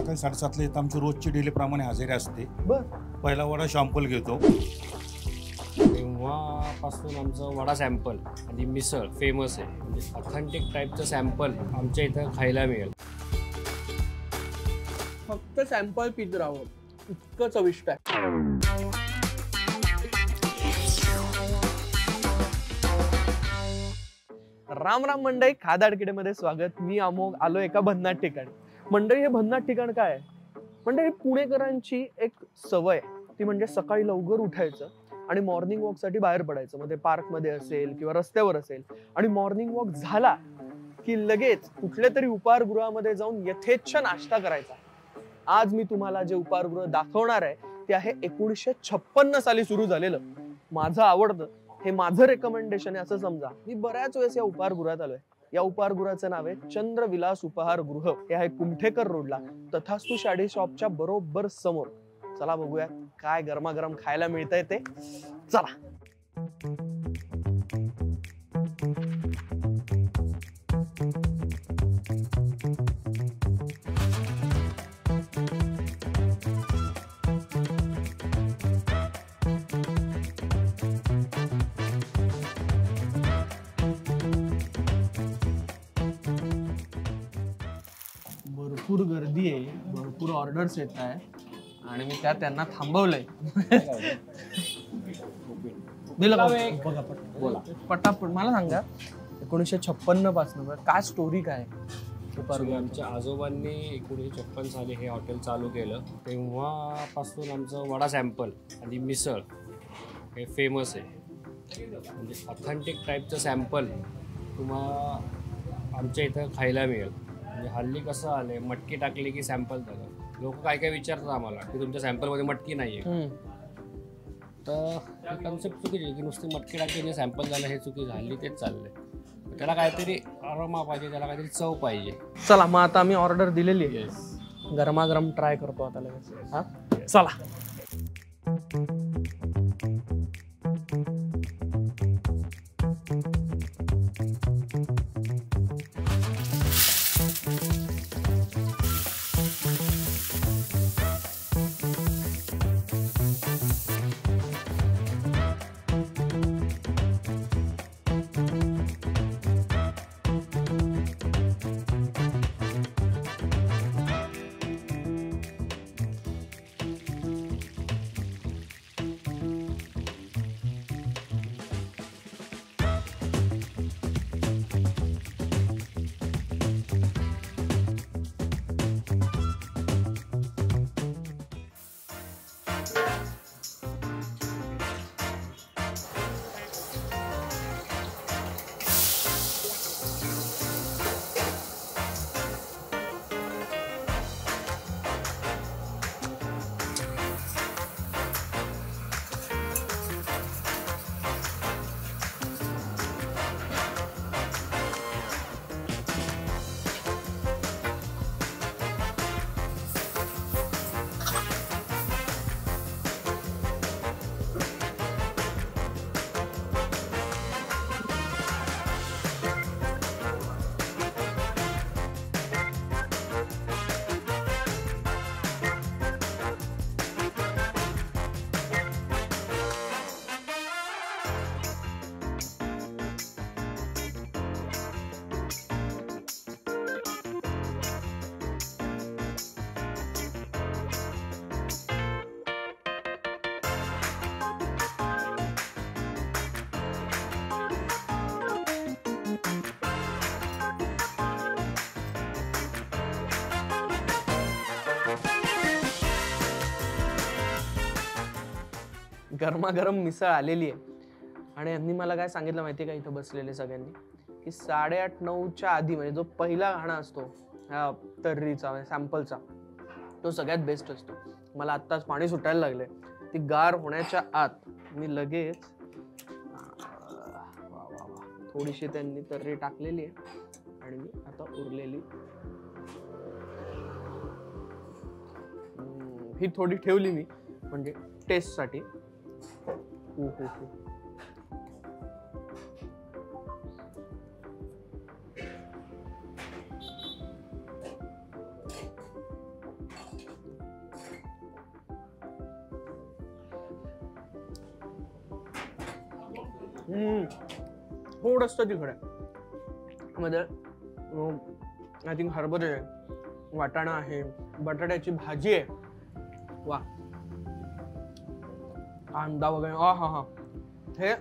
सकाळी 7:30ला येतं. आमची रोजची डेली प्रमाणे हजेरी असते. बरं. पहिला वडा शॅम्पल घेतो. तेव्हापासून आमचं वडा सॅम्पल आणि मिसळ फेमस आहे. म्हणजे ऑथेंटिक टाईपचं सॅम्पल आमच्या इथं खायला मिळेल. फक्त सॅम्पल पीत राहावं, इतकं चविष्ट आहे. राम राम मंडळी, खादाडकिडेमध्ये स्वागत. मी अमोघ आलो एका भन्नाट ठिकाणी. मंडळी, हे भन्नाट ठिकाण काय आहे? मंडळी, पुणेकरांची एक सवय, ती म्हणजे सकाळी लवकर उठायचं आणि मॉर्निंग वॉक साठी बाहेर पडायचं. मग ते पार्क मध्ये असेल किंवा रस्त्यावर असेल, आणि मॉर्निंग वॉक झाला की लगेच कुठल्या तरी उपाहारगृहामध्ये जाऊन यथेच्छ नाश्ता करायचा. आज मी तुम्हाला जे उपाहारगृह दाखवणार आहे ते आहे 1956 साली सुरू झालेलं. माझं आवडतं, हे माझं रेकमेंडेशन आहे असं समजा. मी बऱ्याच वेळेस या उपाहारगृहात आलोय. या उपाहारगृहाचं नाव आहे चंद्रविलास उपाहारगृह. हे आहे कुमठेकर रोडला, तथास्तु शाडी शॉपच्या बरोबर समोर. चला बघूया काय गरमागरम खायला मिळतंय ते. चला. भरपूर गर्दी आहे, भरपूर ऑर्डर्स येत आहे आणि मी त्यांना थांबवलंय. पटापट मला सांगा, 1956 पासून काय स्टोरी काय? आमच्या आजोबांनी 1956 साली हे हॉटेल चालू केलं. तेव्हापासून आमचं वडा सॅम्पल आणि मिसळ हे फेमस आहे. म्हणजे ऑथेंटिक टाईपचं सॅम्पल तुम्हाला आमच्या इथं खायला मिळेल. म्हणजे हल्ली कसं आलंय, मटकी टाकली की सॅम्पल झालं. लोक काय काय विचारतात आम्हाला की तुमच्या सॅम्पलमध्ये मटकी नाही आहे. तर ही कन्सेप्ट चुकीची आहे की नुसती मटकी टाकली सॅम्पल झालं, हे चुकी झाली. तेच चाललंय. त्याला काहीतरी अरोमा पाहिजे, त्याला काहीतरी चव पाहिजे. चला मग आता आम्ही ऑर्डर दिलेली आहे. गरमागरम ट्राय करतो आता लगेच. हा, चला. गरमागरम मिसळ आलेली आहे आणि यांनी मला काय सांगितलं माहितीये का, इथं बसलेले सगळ्यांनी, की 8:30-9च्या आधी, म्हणजे जो पहिला घाणा असतो ह्या तर्रीचा सॅम्पलचा, तो सगळ्यात बेस्ट असतो. मला आत्ताच पाणी सुटायला लागले. ती गार होण्याच्या आत मी लगेच थोडीशी त्यांनी तर्री टाकलेली आहे आणि मी आता उरलेली ही थोडी ठेवली मी, म्हणजे टेस्ट साठी. थोडस तिखट आहे. मध्ये आय थिंक हरभरे आहे, वाटाणा आहे, बटाट्याची भाजी आहे. वा, कांदा वगैरे. हा हे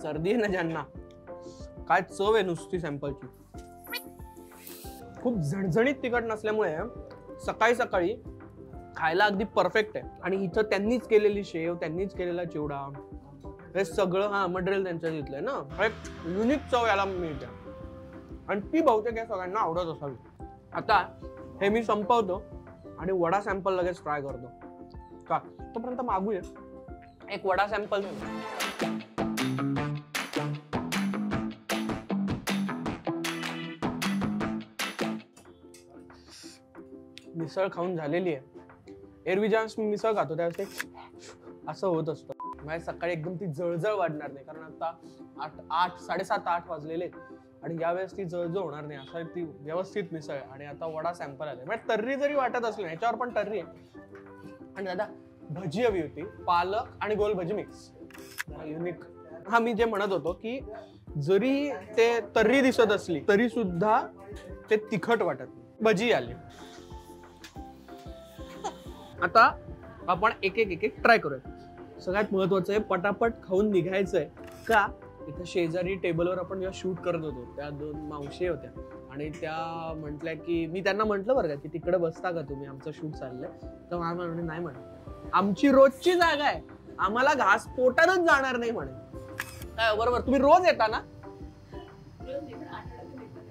सर्दी आहे ना ज्यांना, काय चव आहे नुसती सॅम्पलची. खूप झणझणीत तिखट नसल्यामुळे सकाळी सकाळी खायला अगदी परफेक्ट आहे. आणि इथं त्यांनीच केलेली शेव, त्यांनीच केलेला चिवडा, हे सगळं मटेरियल त्यांच्या तिथलं आहे ना. एक युनिक चव याला मिळते आणि ती बहुतेक या सगळ्यांना आवडत असावी. आता हे मी संपवतो आणि वडा सॅम्पल लगेच ट्राय करतो का. तोपर्यंत मागूया एक वडा सॅम्पल. मिसळ खाऊन झालेली आहे. एरवी ज्यावेळेस मी मिसळ खातो त्यावेळेस ते असं होत असतं. म्हणजे सकाळी एकदम ती जळजळ वाढणार नाही, कारण आता 7:30-8 वाजलेले आणि यावेळेस ती जळजळ होणार नाही. असं ती व्यवस्थित मिसळ. आणि आता वडा सॅम्पल आले, म्हणजे तर्री जरी वाटत असली ह्याच्यावर पण तर्री आहे. आणि दादा भजी हवी होती, पालक आणि गोल भजी मिक्स, जरा युनिक. हा, मी जे म्हणत होतो की जरी ते तर्री दिसत असली तरी सुद्धा ते तिखट वाटत. भजी आली. आता आपण एक एक ट्राय करूया. सगळ्यात महत्वाचं आहे पटापट खाऊन निघायचंय का. इथं शेजारी टेबलवर आपण जेव्हा शूट करत होतो त्या 2 मावशी होत्या आणि त्या म्हटल्या की, मी त्यांना म्हटलं बरं का की तिकडे बसता का तुम्ही, आमचं शूट चाललंय. तर मला म्हणे नाही म्हणे, आमची रोजची जागा आहे, आम्हाला घास पोटातच जाणार नाही म्हणे. काय बरोबर, तुम्ही रोज येता ना?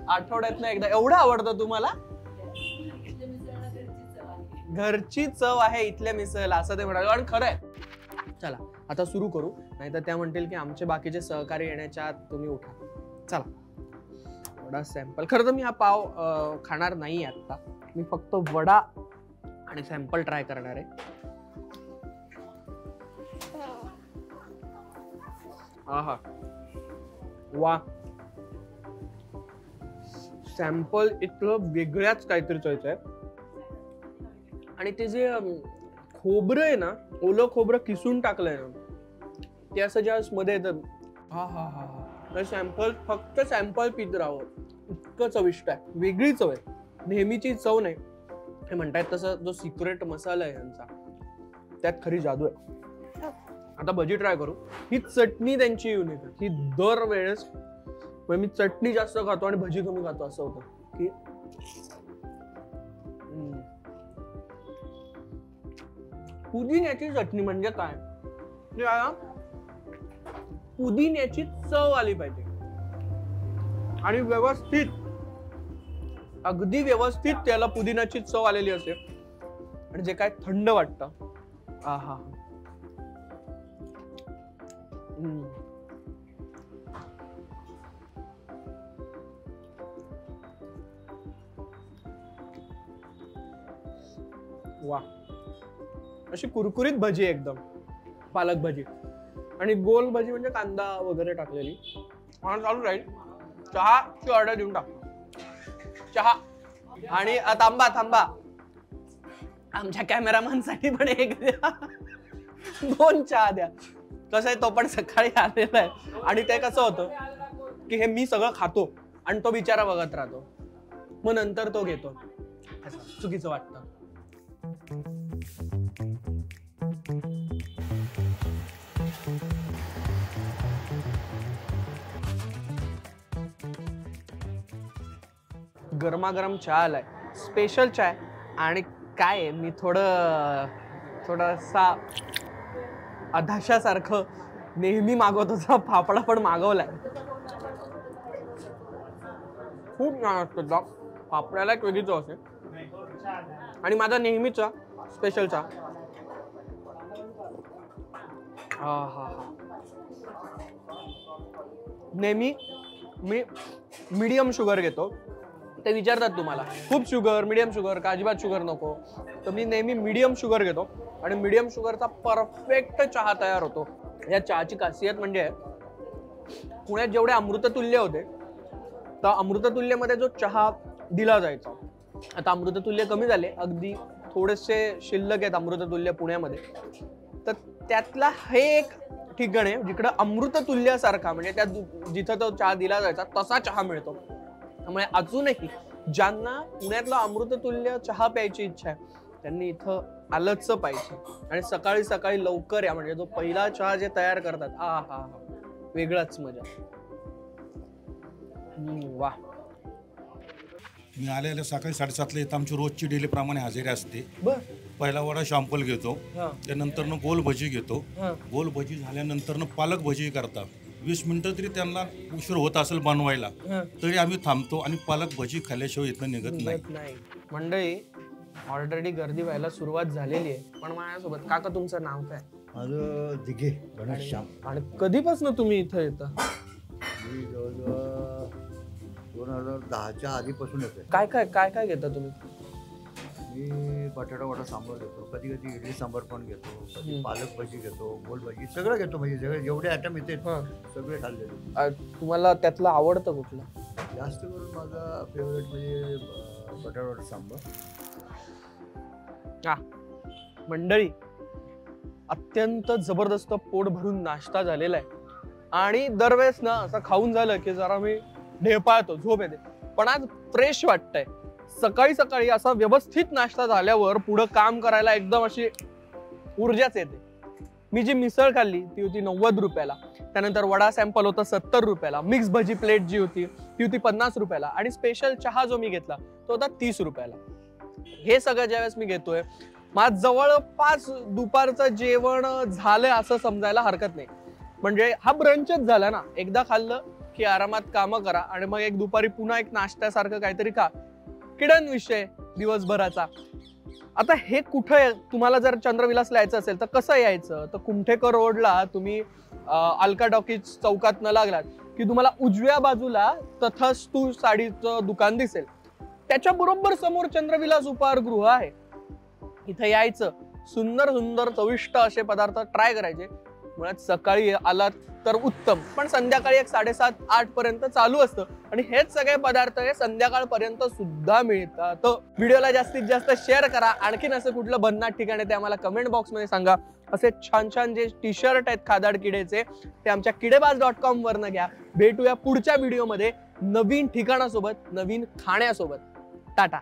आठवड्यातनं एकदा. एवढं आवडतं तुम्हाला? घरची चव आहे इथल्या मिसळला, असं ते म्हणाले. आणि खरं आहे. चला आता सुरू करू, नाहीतर त्या म्हणतील की आमचे बाकीचे सहकारी येण्याच्या आत तुम्ही उठा. चला वडा सॅम्पल. खरं तर मी हा पाव खाणार नाही आता, मी फक्त वडा आणि सॅम्पल ट्राय करणार आहे. आहा, वा, सॅम्पल इतकं वेगळ्याच काहीतरी चॉईस आहे. आणि ते जे खोबरं आहे ना, ओलं खोबरं किसून टाकलंय ना, ते असं ज्यावेळेस मध्ये येतं, हा सॅम्पल, फक्त सॅम्पल पित राहावं, इतकं चविष्ट आहे. वेगळी चव आहे, नेहमीची चव नाही. हे म्हणतायत तसं जो सिक्रेट मसाला आहे यांचा, त्यात खरी जादू आहे. आता भजी ट्राय करू. ही चटणी त्यांची युनिक आहे. ही दर वेळेस मी चटणी जास्त खातो आणि भजी कमी खातो असं होतं की. पुदिन्याची चटणी म्हणजे काय, पुदिन्याची चव आली पाहिजे आणि व्यवस्थित, अगदी व्यवस्थित त्याला पुदिन्याची चव आलेली असते. आणि जे काय थंड वाटतं, आहा, वा, अशी कुरकुरीत भजी एकदम, पालक भजी. आणि गोल भजी म्हणजे कांदा वगैरे टाकलेली. मला चालू राहील. चहाची ऑर्डर देऊन टाक. चहा आणि थांबा, आमच्या कॅमेरामॅनसाठी पण एक द्या, 2 चहा द्या. कसं आहे, तो पण सकाळी आलेला आहे आणि ते कसं होतं की हे मी सगळं खातो आणि तो बिचारा बघत राहतो, मग नंतर तो घेतो, चुकीचं वाटतं. गरमागरम चहा आलाय, स्पेशल चाय. आणि काय आहे, मी थोडासा अधाशासारखं नेहमी मागवतो तसा फाफडा पण मागवलाय. खूप छान असतो फाफड्याला, एक वेगळी चव असते. आणि माझा नेहमीचा स्पेशल चहा. हा, नेहमी मी मीडियम शुगर घेतो. ते विचारतात तुम्हाला खूप शुगर, मीडियम शुगर का अजिबात शुगर नको, तर मी नेहमी मीडियम शुगर घेतो आणि मीडियम शुगरचा परफेक्ट चहा तयार होतो. या चहाची खासियत म्हणजे पुण्यात जेवढे अमृततुल्य होते, तर अमृततुल्यमध्ये जो चहा दिला जायचा, आता अमृततुल्य कमी झाले, अगदी थोडेसे शिल्लक आहेत अमृततुल्य पुण्यामध्ये, तर त्यातला हे एक ठिकाण आहे जिकडे अमृततुल्यासारखा म्हणजे त्या जिथं तो चहा दिला जायचा तसा चहा मिळतो. त्यामुळे अजूनही ज्यांना पुण्यातला अमृततुल्य चहा प्यायची इच्छा आहे त्यांनी इथं आलंच पाहिजे. आणि सकाळी सकाळी लवकर या, म्हणजे जो पहिला चहा जे तयार करतात हा हा हा वेगळाच मजा. वा. मी आलेल्या सकाळी 7:30ला इथं आमची रोजची डेली प्रमाणे हजेरी असते. बर. पहिला वडा शॅम्पल घेतो, हा त्यानंतर गोल भजी घेतो. हा गोल भजी झाल्यानंतर पालक भजी करतात. 20 मिनिटं तरी त्यांना उशीर होत असेल बनवायला हा. तरी आम्ही थांबतो आणि पालक भजी खाल्ल्याशिवाय इथं निघत नाही. नाही. मंडळी ऑलरेडी गर्दी व्हायला सुरुवात झालेली आहे, पण माझ्यासोबत काका तुमचं नाव काय? माझं दिघे गणेश श्याम. आणि कधीपासून तुम्ही इथं येता? मी जवळजवळ 2010च्या आधीपासून येतोय. काय काय काय काय घेता तुम्ही? मी बटाटा वडा सांबार घेतो, कधी कधी इडली सांबार पण घेतो, कधी हम्म. पालक भजी घेतो, गोल भजी सगळं घेतो. म्हणजे सगळे जेवढे आयटम येते हा. सगळे खाल्लेले. तुम्हाला त्यातलं आवडतं कुठलं? जास्त करून माझा फेवरेट म्हणजे बटाटा वडा सांबार. मंडळी अत्यंत जबरदस्त पोट भरून नाश्ता झालेला आहे आणि दरवेळेस ना असं खाऊन झालं की जरा मी ढेपाळतो, झोप येते, पण आज फ्रेश वाटतंय. सकाळी सकाळी असा व्यवस्थित नाश्ता झाल्यावर पुढं काम करायला एकदम अशी ऊर्जाच येते. मी जी मिसळ खाल्ली ती होती 90 रुपयाला, त्यानंतर वडा सॅम्पल होता 70 रुपयाला, मिक्स भजी प्लेट जी होती ती होती 50 रुपयाला आणि स्पेशल चहा जो मी घेतला तो होता 30 रुपयाला. हे सगळं ज्यावेळेस मी घेतोय माझं जवळपास दुपारचं जेवण झालंय असं समजायला हरकत नाही. म्हणजे हा ब्रंचच झाला ना, एकदा खाल्लं की आरामात कामं करा आणि मग एक दुपारी पुन्हा एक नाश्त्यासारखं काहीतरी खा. किडन विषय दिवसभराचा. आता हे कुठं आहे? तुम्हाला जर चंद्रविलासला यायचं असेल तर कसं यायचं? तर कुमठेकर रोडला तुम्ही अलका टॉकीज चौकातनं लागलात की तुम्हाला उजव्या बाजूला तथास्तू साडीचं दुकान दिसेल, त्याच्या बरोबर समोर चंद्रविलास उपाहारगृह आहे. इथं यायचं, सुंदर सुंदर चविष्ट असे पदार्थ ट्राय करायचे. मुळात सकाळी आलात तर उत्तम, पण संध्याकाळी 7:30-8 पर्यंत चालू असतं आणि हेच सगळे पदार्थ हे संध्याकाळपर्यंत सुद्धा मिळतात. तर व्हिडिओला जास्तीत जास्त शेअर करा. आणखीन असं कुठलं भन्नाट ठिकाण आहे ते आम्हाला कमेंट बॉक्समध्ये सांगा. असे छान छान जे टी-शर्ट आहेत खादाड किडेचे ते आमच्या किडेबाज.com वरनं घ्या. भेटूया पुढच्या व्हिडिओमध्ये नवीन ठिकाणासोबत, नवीन खाण्यासोबत. टाटा.